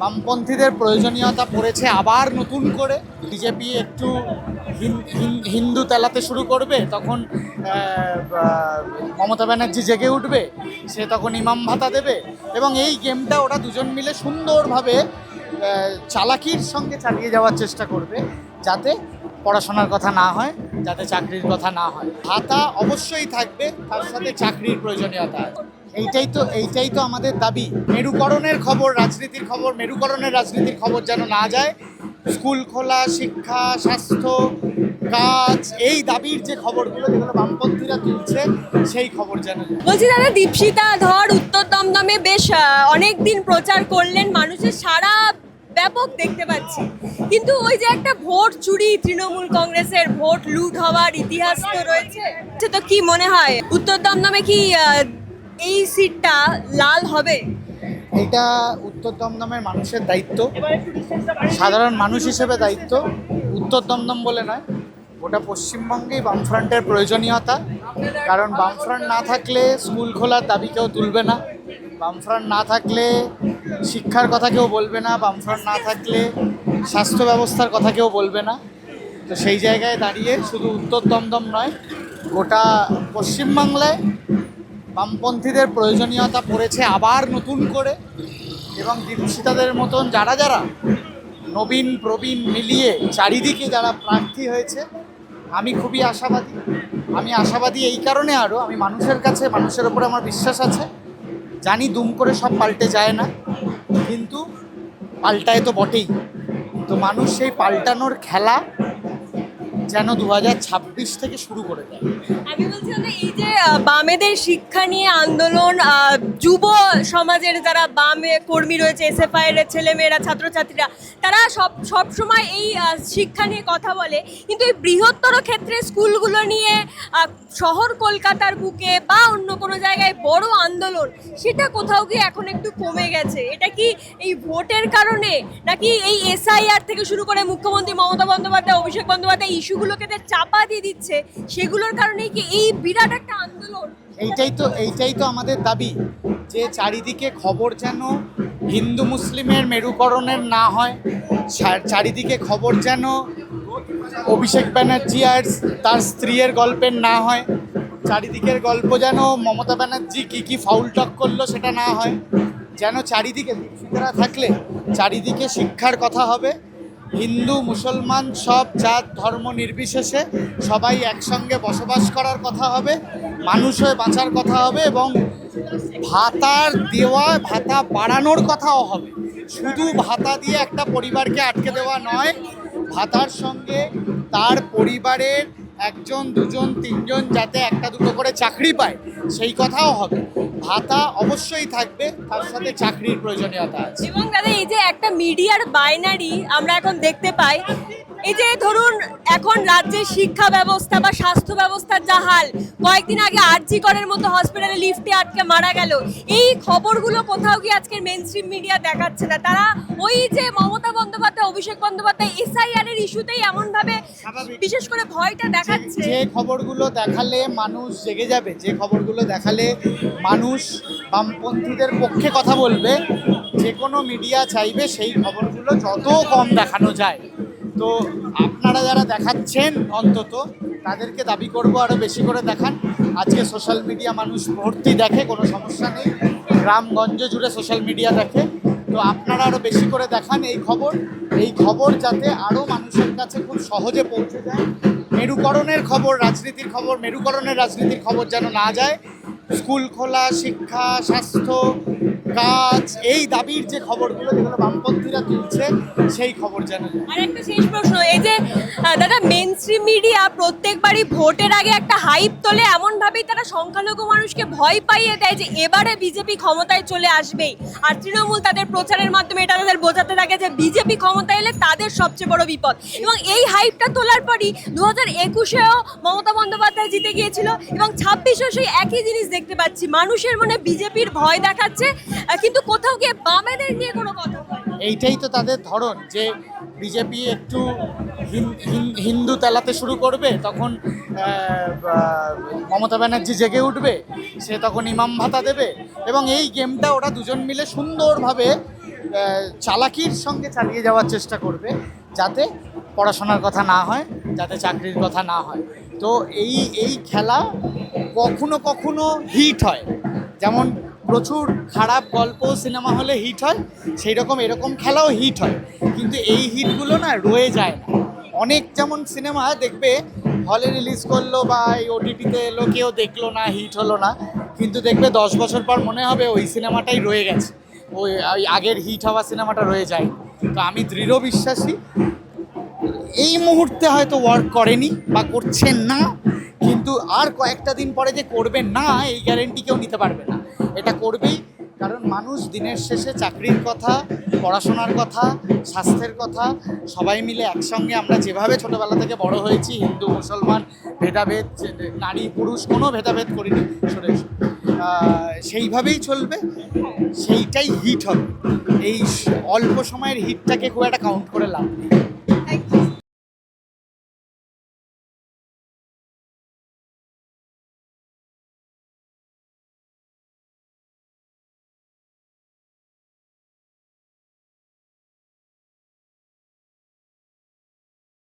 বামপন্থীদের প্রয়োজনীয়তা পড়েছে আবার নতুন করে। বিজেপি একটু হিন্দু তেলাতে শুরু করবে, তখন মমতা ব্যানার্জি জেগে উঠবে, সে তখন ইমাম ভাতা দেবে, এবং এই গেমটা ওরা দুজন মিলে সুন্দরভাবে চালাকির সঙ্গে চালিয়ে যাওয়ার চেষ্টা করবে, যাতে পড়াশোনার কথা না হয়, যাতে চাকরির কথা না হয়। ভাতা অবশ্যই থাকবে, তার সাথে চাকরির প্রয়োজনীয়তা আছে। এইটাই তো আমাদের দাবি। মেরুকরণের খবর, রাজনীতির খবর, মেরুকরণের রাজনীতির খবর যেন না যায়। স্কুল খোলা, শিক্ষা, স্বাস্থ্য, কাজ, এই দাবির যে খবরগুলো যেগুলো বামপন্থীরা তুলছে, সেই খবর যেন যায়। বলছি দাদা, দীপশিতা ধর উত্তর দমদমে বেশ অনেক দিন প্রচার করলেন, মানুষের সারা ব্যাপক দেখতে পাচ্ছি, কিন্তু ওই যে একটা ভোট চুরি, তৃণমূল কংগ্রেসের ভোট লুট হওয়ার ইতিহাস তো রয়েছে। তো কি মনে হয় উত্তর দমদমে কি এই সিটটা লাল হবে? এটা উত্তর দমদমের মানুষের দায়িত্ব, সাধারণ মানুষ হিসেবে দায়িত্ব। উত্তর দমদম বলে নয়, ওটা পশ্চিমবঙ্গেই বামফ্রন্টের প্রয়োজনীয়তা। কারণ বামফ্রন্ট না থাকলে স্কুল খোলার দাবি কেউ তুলবে না, বামফ্রন্ট না থাকলে শিক্ষার কথা কেউ বলবে না, বামফ্রন্ট না থাকলে স্বাস্থ্য ব্যবস্থার কথা কেউ বলবে না। তো সেই জায়গায় দাঁড়িয়ে শুধু উত্তর দমদম নয়, গোটা পশ্চিমবাংলায় বামপন্থীদের প্রয়োজনীয়তা পড়েছে আবার নতুন করে। এবং দীপশিতাদের মতন যারা নবীন প্রবীণ মিলিয়ে চারিদিকে যারা প্রার্থী হয়েছে, আমি খুবই আশাবাদী। আমি আশাবাদী এই কারণে, আরও আমি মানুষের কাছে, মানুষের ওপরে আমার বিশ্বাস আছে। জানি দুম করে সব পাল্টে যায় না, কিন্তু পাল্টায় তো বটেই। তো মানুষ সেই পাল্টানোর খেলা যেন 2026 থেকে শুরু করে দেয়। আমি বলছিলাম যে এই যে বামেদের শিক্ষা নিয়ে আন্দোলন, যুব সমাজের যারা বামে কর্মী রয়েছে, এসএফআই এর ছেলেমেয়েরা, ছাত্রছাত্রীরা, তারা সব সময় এই শিক্ষা নিয়ে কথা বলে, কিন্তু এই বৃহত্তর ক্ষেত্রে স্কুলগুলো নিয়ে শহর কলকাতার বুকে বা অন্য কোনো জায়গায় বড় আন্দোলন, সেটা কোথাও গিয়ে এখন একটু কমে গেছে। এটা কি এই ভোটের কারণে, নাকি এই এসআইআর থেকে শুরু করে মুখ্যমন্ত্রী মমতা বন্দ্যোপাধ্যায়, অভিষেক বন্দ্যোপাধ্যায় ইস্যুগুলোকে যে চাপা দিয়ে দিচ্ছে, সেগুলোর কারণেই কি এই বিরাট একটা আন্দোলন? এইটাই তো আমাদের দাবি, যে চারিদিকে খবর যেন হিন্দু মুসলিমের মেরুকরণের না হয়, চারিদিকে খবর যেন অভিষেক ব্যানার্জি আর তার স্ত্রীর গল্পের না হয়, চারিদিকের গল্প যেন মমতা ব্যানার্জি কী ফাউল টক করলো সেটা না হয়, যেন চারিদিকে দীপশিতারা থাকলে চারিদিকে শিক্ষার কথা হবে, হিন্দু মুসলমান সব জাত ধর্ম নির্বিশেষে সবাই একসঙ্গে বসবাস করার কথা হবে, মানুষ হয়ে বাঁচার কথা হবে, এবং ভাতা বাড়ানোর কথাও হবে। শুধু ভাতা দিয়ে একটা পরিবারকে আটকে দেওয়া নয়, ভাতার সঙ্গে তার পরিবারের একজন, দুজন, তিনজন যাতে একটা দুটো করে চাকরি পায়, সেই কথাও হবে। ভাতা অবশ্যই থাকবে, তার সাথে চাকরির প্রয়োজনীয়তা আছে। এবং দাদা, এই যে একটা মিডিয়ার বাইনারি আমরা এখন দেখতে পাই, এই যে ধরুন এখন রাজ্যের শিক্ষা ব্যবস্থা বা স্বাস্থ্য ব্যবস্থার যা হাল, কয়েকদিন আগে আরজি করের মতো হসপিটালে লিফটে আটকে মারা গেল, এই খবরগুলো কোথাও গিয়ে আজকের মেইনস্ট্রিম মিডিয়া দেখাচ্ছে না। তারা ওই যে মমতা বন্দ্যোপাধ্যায়, অভিষেক বন্দ্যোপাধ্যায় এসআইআর এর ইস্যুতেই এমনভাবে বিশেষ করে ভয়টা দেখাচ্ছে। যে খবরগুলো দেখালে মানুষ জেগে যাবে, যে খবরগুলো দেখালে মানুষ বামপন্থীদের পক্ষে কথা বলবে, যে কোনো মিডিয়া চাইবে সেই খবরগুলো যত কম দেখানো যায়। তো আপনারা যারা দেখাচ্ছেন, অন্তত তাদেরকে দাবি করব আরও বেশি করে দেখান। আজকে সোশ্যাল মিডিয়া মানুষ ভর্তি দেখে, কোনো সমস্যা নেই, গ্রামগঞ্জ জুড়ে সোশ্যাল মিডিয়া দেখে। তো আপনারা আরও বেশি করে দেখান এই খবর যাতে আরও মানুষের কাছে খুব সহজে পৌঁছে যায়। মেরুকরণের খবর, রাজনীতির খবর, মেরুকরণের রাজনীতির খবর যেন না যায়। স্কুল খোলা, শিক্ষা, স্বাস্থ্য, কাজ, এই দাবির যে খবরগুলো যেগুলো বামপন্থীরা তুলছে, সেই খবর যেন যায়। আর একটা শেষ প্রশ্ন, এই যে দাদা মেইনস্ট্রিম মিডিয়া প্রত্যেকবারই ভোটের আগে একটা হাইপ তোলে, এমনভাবেই তারা সংখ্যালঘু মানুষকে ভয় পাইয়ে দেয় যে এবারে বিজেপি ক্ষমতায় চলে আসবেই, আর তৃণমূল তাদের প্রচারের মাধ্যমে এটা তাদের বোঝাতে থাকে যে বিজেপি ক্ষমতায় এলে তাদের সবচেয়ে বড় বিপদ। এবং এই হাইপটা তোলার পরই 2021-এও মমতা বন্দ্যোপাধ্যায় জিতে গিয়েছিল, এবং 26-এও সেই একই জিনিস দেখতে পাচ্ছি, মানুষের মনে বিজেপির ভয় দেখাচ্ছে, কিন্তু কোথাও গিয়ে বামেদের নিয়ে কোনো কথা হয়। এইটাই তো তাদের ধরন, যে বিজেপি একটু হিন্দু তেলাতে শুরু করবে, তখন মমতা ব্যানার্জি জেগে উঠবে, সে তখন ইমাম ভাতা দেবে, এবং এই গেমটা ওরা দুজন মিলে সুন্দরভাবে চালাকির সঙ্গে চালিয়ে যাওয়ার চেষ্টা করবে, যাতে পড়াশোনার কথা না হয়, যাতে চাকরির কথা না হয়। তো এই খেলা কখনো কখনো হিট হয়, যেমন প্রচুর খারাপ গল্প সিনেমা হলে হিট হয়, সেই রকম এরকম খেলাও হিট হয়, কিন্তু এই হিটগুলো না রয়ে যায় না। অনেক যেমন সিনেমা দেখবে হলে রিলিজ করলো বা এই ওটিটিতে এলো, কেউ দেখলো না, হিট হলো না, কিন্তু দেখবে 10 বছর পর মনে হবে ওই সিনেমাটাই রয়ে গেছে, ওই আগের হিট হওয়া সিনেমাটা রয়ে যায়। তো আমি দৃঢ় বিশ্বাসী এই মুহূর্তে হয়তো ওয়ার্ক করেনি বা করছেন না, কিন্তু আর কয়েকটা দিন পরে যে করবেন না এই গ্যারেন্টি কেউ নিতে পারবে না, এটা করবেই। কারণ মানুষ দিনের শেষে চাকরির কথা, পড়াশোনার কথা, স্বাস্থ্যের কথা সবাই মিলে একসঙ্গে, আমরা যেভাবে ছোটোবেলা থেকে বড় হয়েছি, হিন্দু মুসলমান ভেদাভেদ, নারী পুরুষ কোনো ভেদাভেদ করিনি, সরে এসো, সেইভাবেই চলবে, সেইটাই হিট হবে। এই অল্প সময়ের হিটটাকে খুব একটা কাউন্ট করে লাভ নেই।